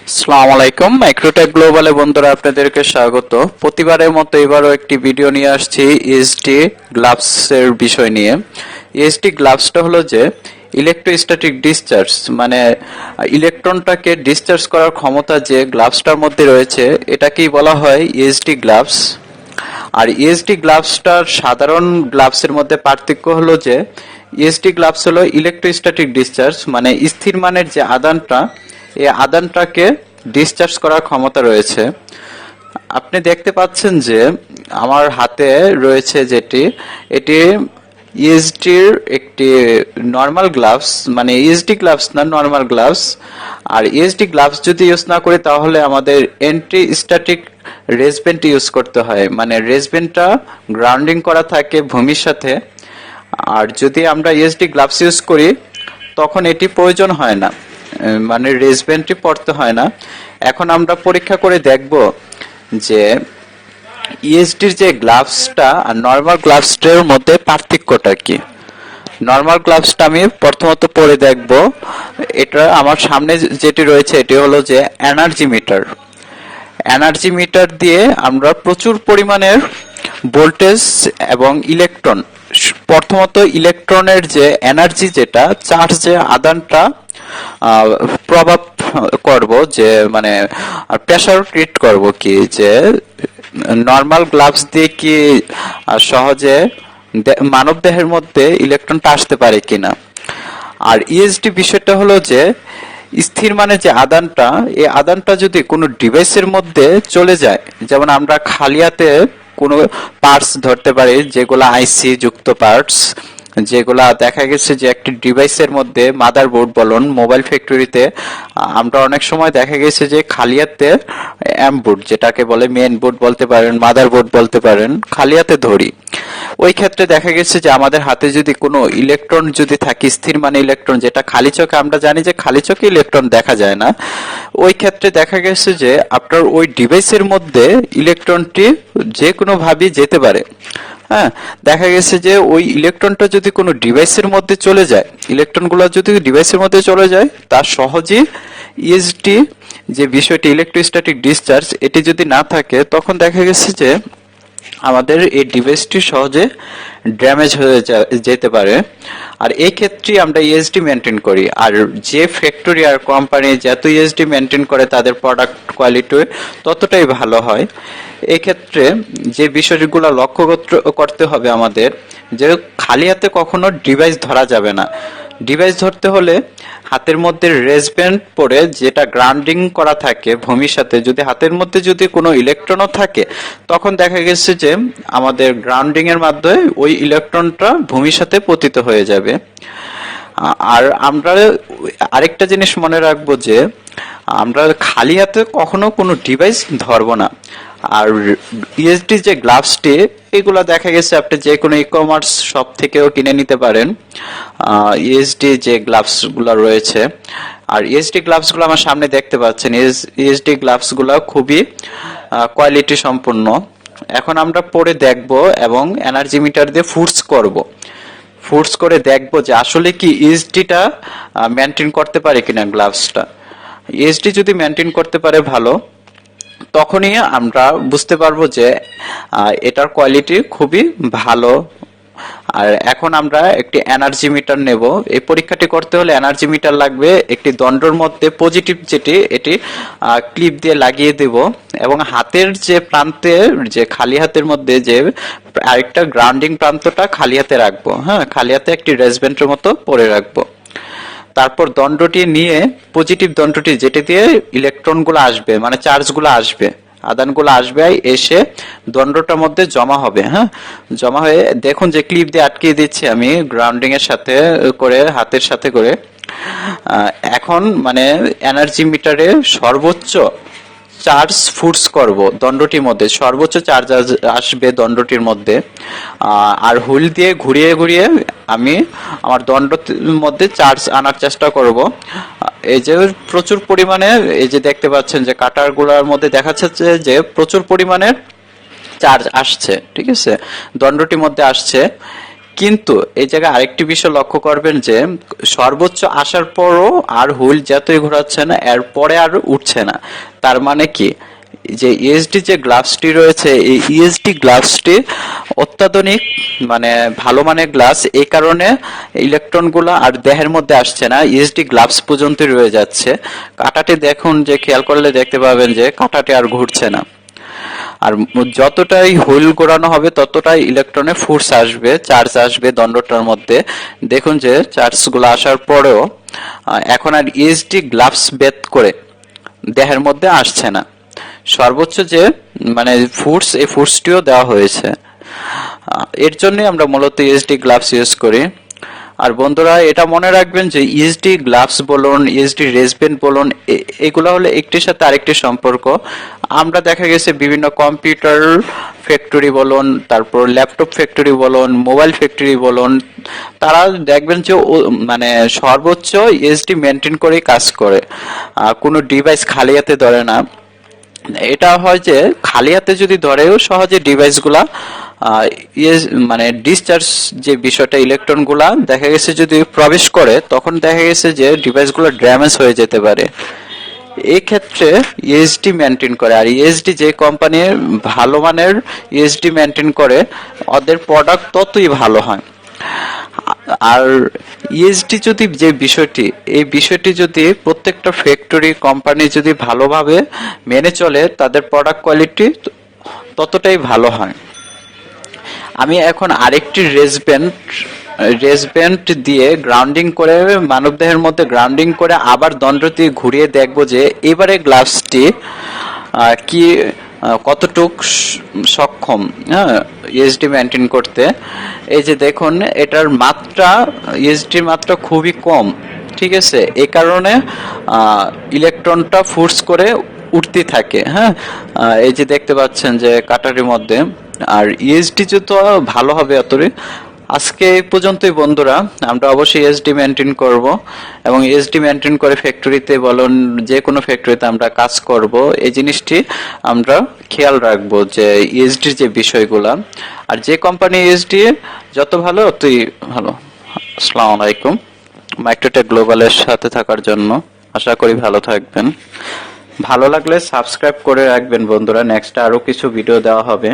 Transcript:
আসসালামু আলাইকুম। মাইক্রোটেক গ্লোবালে বন্ধুরা আপনাদেরকে স্বাগত। প্রতিবারের মতো এবারও একটি ভিডিও নিয়ে আসছি ইএসডি গ্লাভস এর বিষয় নিয়ে। ইএসডি গ্লাভসটা হলো যে ইলেকট্রোস্ট্যাটিক ডিসচার্জ, মানে ইলেকট্রনটাকে ডিসচার্জ করার ক্ষমতা যে গ্লাভসটার মধ্যে রয়েছে এটাকেই বলা হয় ইএসডি গ্লাভস। আর ইএসডি গ্লাভসটার সাধারণ গ্লাভসের মধ্যে পার্থক্য হলো যে ইএসডি গ্লাভস হলো ইলেকট্রোস্ট্যাটিক ডিসচার্জ, মানে স্থির মানের যে আদানটা এই আদানটাকে ডিসচার্জ করার ক্ষমতা রয়েছে। আপনি দেখতে পাচ্ছেন যে আমার হাতে রয়েছে এটি ইএসডির একটি নর্মাল গ্লাভস, মানে ইএসডি গ্লাভস না, নর্মাল গ্লাভস। আর ইএসডি গ্লাভস যদি ইউজ না করি তাহলে আমাদের অ্যান্টি স্ট্যাটিক রেসবেন্ট ইউজ করতে হয়, মানে রেসবেন্টটা গ্রাউন্ডিং করা থাকে ভূমির সাথে। আর যদি আমরা ইএসডি গ্লাভস ইউজ করি তখন এটি প্রয়োজন হয় না, মানে রেসবেন্টই পড়তে হয় না। এখন আমরা পরীক্ষা করে দেখব যে ইএসডির যে গ্লাভসটা আর নর্মাল গ্লাভসটার মধ্যে পার্থক্যটা কি। নর্মাল গ্লাভসটা আমি প্রথমত পরে দেখব। এটা আমার সামনে যেটি রয়েছে এটি হলো যে এনার্জি মিটার। এনার্জি মিটার দিয়ে আমরা প্রচুর পরিমাণের ভোল্টেজ এবং ইলেকট্রন, প্রথমত ইলেকট্রনের যে এনার্জি, যেটা চার্জ, যে আদানটা প্রভাব করব, যে মানে প্রেসার ক্রিয়েট করব কি, যে নর্মাল গ্লাভস দিয়ে কি সহজে মানব দেহের মধ্যে ইলেকট্রনটা আসতে পারে কিনা। আর ইএসডি বিষয়টা হলো যে স্থির মানে যে আদানটা, এই আদানটা যদি কোনো ডিভাইসের মধ্যে চলে যায়, যেমন আমরা খালি হাতে কোনো পার্টস ধরতে পারি, যেগুলো আইসি যুক্ত পার্টস, যেগুলা দেখা গেছে যে একটি ডিভাইসের মধ্যে, মাদারবোর্ড বলুন, মোবাইল ফ্যাক্টরিতে আমরা অনেক সময় দেখা গেছে যে খালি হাতে এম বোর্ড, যেটাকে বলে মেইন বোর্ড বলতে পারেন, মাদারবোর্ড বলতে পারেন, খালি হাতে ধরি। ওই ক্ষেত্রে দেখা গেছে যে আমাদের হাতে যদি কোনো ইলেকট্রন যদি থাকে, স্থির মানে ইলেকট্রন, যেটা খালি চোখে আমরা জানি যে খালি চোখে ইলেকট্রন দেখা যায় না, ওই ক্ষেত্রে দেখা গেছে যে আপনার ওই ডিভাইসের মধ্যে ইলেকট্রনটি যে কোনো ভাবে যেতে পারে। হ্যাঁ, দেখা গেছে যে ওই ইলেকট্রনটা যদি কোনো ডিভাইসের মধ্যে চলে যায়, ইলেকট্রনগুলো যদি ডিভাইসের মধ্যে চলে যায়, তা সহজেই ইএসডি যে বিষয়টি ইলেকট্রোস্ট্যাটিক ডিসচার্জ, এটি যদি না থাকে তখন দেখা গেছে যে আমাদের এই ডিভাইসটি সহজে ড্যামেজ হয়ে যেতে পারে। আর এই ক্ষেত্রে আমরা ইএসডি মেনটেন করি। আর যে ফ্যাক্টরি আর কোম্পানি যত ইএসডি মেনটেন করে তাদের প্রোডাক্ট কোয়ালিটি ততটাই ভালো হয়। এই ক্ষেত্রে যে বিষয়গুলো লক্ষ্য করতে হবে আমাদের, যে খালি হাতে কখনো ডিভাইস ধরা যাবে না। ডিভাইস ধরতে হলে হাতের মধ্যে রেসব্যান্ড পরে, যেটা গ্রাউন্ডিং করা থাকে ভূমির সাথে, যদি হাতের মধ্যে যদি কোনো ইলেকট্রনও থাকে তখন দেখা গেছে যে আমাদের গ্রাউন্ডিং এর মাধ্যমে ওই ইলেকট্রনটা ভূমির সাথে পতিত হয়ে যাবে। আর আমরা আরেকটা জিনিস মনে রাখবো যে আমরা খালি হাতে কখনো কোনো ডিভাইস ধরবো না। আর ইএসডি যে গ্লাভসটি, এগুলো দেখা গেছে আপনি যে কোনো ই-কমার্স শপ থেকেও কিনে নিতে পারেন ইএসডি যে গ্লাভস গুলো রয়েছে। আর ইএসডি গ্লাভস গুলো আমার সামনে দেখতে পাচ্ছেন, ইএসডি গ্লাভস গুলো খুবই কোয়ালিটি সম্পন্ন। এখন আমরা পরে দেখব এবং এনার্জি মিটার দিয়ে ফোর্স করে দেখব যে আসলে কি ইএসডিটা মেনটেন করতে পারে কিনা গ্লাভসটা। ইএসডি যদি মেনটেন করতে পারে ভালো, তখনই আমরা বুঝতে পারবো যে এটার কোয়ালিটি খুবই ভালো। আর এখন আমরা একটি এনার্জি মিটার নেব। এই পরীক্ষাটি করতে হলে এনার্জি মিটার লাগবে। একটি দণ্ডর মধ্যে পজিটিভ যেটি, এটি ক্লিপ দিয়ে লাগিয়ে দেব এবং হাতের যে প্রান্তে, যে খালি হাতের মধ্যে যে আরেকটা গ্রাউন্ডিং প্রান্তটা খালি হাতে রাখবো। হ্যাঁ, খালি হাতে একটি রেসবেন্টের মতো পরে রাখবো। তারপর দণ্ডটি নিয়ে, পজিটিভ দণ্ডটি যেটা দিয়ে ইলেকট্রনগুলো আসবে, মানে চার্জগুলো আসবে, আদানগুলো আসবে, এসে দণ্ডটার মধ্যে জমা হবে। হ্যাঁ, জমা হয়ে দেখুন যে ক্লিপ দিয়ে আটকিয়ে দিচ্ছি আমি গ্রাউন্ডিং এর সাথে করে, হাতের সাথে করে। এখন মানে এনার্জি মিটারে সর্বোচ্চ চার্জ ফুটস করব দণ্ডটির মধ্যে, সর্বোচ্চ চার্জ আসবে দণ্ডটির মধ্যে। আর হুইল দিয়ে ঘুরিয়ে ঘুরিয়ে আমি আমার দণ্ডটির মধ্যে চার্জ আনার চেষ্টা করব। এই যে প্রচুর পরিমাণে, এই যে দেখতে পাচ্ছেন যে কাটার গুলার মধ্যে দেখা যাচ্ছে যে প্রচুর পরিমাণে চার্জ আসছে, ঠিক আছে, দণ্ডটির মধ্যে আসছে। কিন্তু এই জায়গায় আরেকটি বিষয় লক্ষ্য করবেন যে সর্বোচ্চ আসার পরও আর হুইল যতই ঘোরাচ্ছে না, এরপরে আর উঠছে না। তার মানে কি, যে ইএসডি যে গ্লাভসটি রয়েছে, এই ইএসডি গ্লাভসটি অত্যাধুনিক মানে ভালো মানের গ্লাস, এই কারণে ইলেকট্রনগুলো আর দেহের মধ্যে আসছে না, ইএসডি গ্লাভস পর্যন্ত রয়ে যাচ্ছে। কাঁটাটি দেখুন, যে খেয়াল করলে দেখতে পাবেন যে কাঁটাটি আর ঘুরছে না। আর যতটাই হুইল ঘোরানো হবে ততটাই ইলেকট্রনে ফোর্স আসবে, চার্জ আসবে দণ্ডটার মধ্যে। দেখুন যে চার্জগুলো আসার পরেও এখন আর ইএসডি গ্লাভস বেদ করে দেহের মধ্যে আসছে না। সর্বোচ্চ যে মানে ফোর্স, এই ফোর্সটিও দেওয়া হয়েছে। এর জন্য আমরা মূলত ইএসডি গ্লাভস ইউজ করি। আর বন্ধুরা এটা মনে রাখবেন যে ইএসডি গ্লাভস বলুন, ইএসডি রেসব্যান্ড বলুন, এগুলো হলো একটির সাথে আরেকটি সম্পর্ক। আমরা দেখা গেছে বিভিন্ন কম্পিউটার ফ্যাক্টরি বলুন, তারপর ল্যাপটপ ফ্যাক্টরি বলুন, মোবাইল ফ্যাক্টরি বলুন, তারা দেখবেন যে মানে সর্বোচ্চ ইএসডি মেনটেন করেই কাজ করে। কোনো ডিভাইস খালি হাতে ধরে না। এটা হয় যে খালি হাতে যদি ধরেও সহজে ডিভাইসগুলা মানে ডিসচার্জ যে বিষয়টা, ইলেকট্রনগুলা দেখা গেছে যদি প্রবেশ করে, তখন দেখা গেছে যে ডিভাইসগুলো ড্যামেজ হয়ে যেতে পারে। এই ক্ষেত্রে ইএসডি মেনটেন করে। আর ইএসডি যে কোম্পানির ভালো মানের ইএসডি মেনটেন করে, ওদের প্রোডাক্ট ততই ভালো হয়। আর ইএসডি যদি যে বিষয়টি, এই বিষয়টি যদি প্রত্যেকটা ফ্যাক্টরি কোম্পানি যদি ভালোভাবে মেনে চলে, তাদের প্রোডাক্ট কোয়ালিটি ততটাই ভালো হয়। আমি এখন আরেকটি রেসব্যান্ড দিয়ে গ্রাউন্ডিং করে, মানবদেহের মধ্যে গ্রাউন্ডিং করে আবার দণ্ড দিয়ে ঘুরিয়ে দেখব যে এবারে গ্লাভসটি কি কতটুক সক্ষম, হ্যাঁ, ইএসডি মেনটেন করতে। এই যে দেখুন, এটার মাত্রা, ইএসডির মাত্রা খুবই কম, ঠিক আছে। এই কারণে ইলেকট্রনটা ফোর্স করে উঠতে থাকে, হ্যাঁ। এই যে দেখতে পাচ্ছেন যে কাটারির মধ্যে। আর ইএসডি যত ভালো হবে অতই। আজকে এই পর্যন্তই বন্ধুরা, আমরা অবশ্যই ইএসডি মেনটেন করব এবং ইএসডি মেনটেন করে ফ্যাক্টরিতে বলুন, যে কোনো ফ্যাক্টরিতে আমরা কাজ করব। এই জিনিসটি আমরা খেয়াল রাখবো যে ইএসডির যে বিষয়গুলা, আর যে কোম্পানি ইএসডি যত ভালো ততই ভালো। আসসালামু আলাইকুম। মাইক্রোটেক গ্লোবালের সাথে থাকার জন্য আশা করি ভালো থাকবেন। ভালো লাগলে সাবস্ক্রাইব করে রাখবেন বন্ধুরা, নেক্সট আরো কিছু ভিডিও দেওয়া হবে।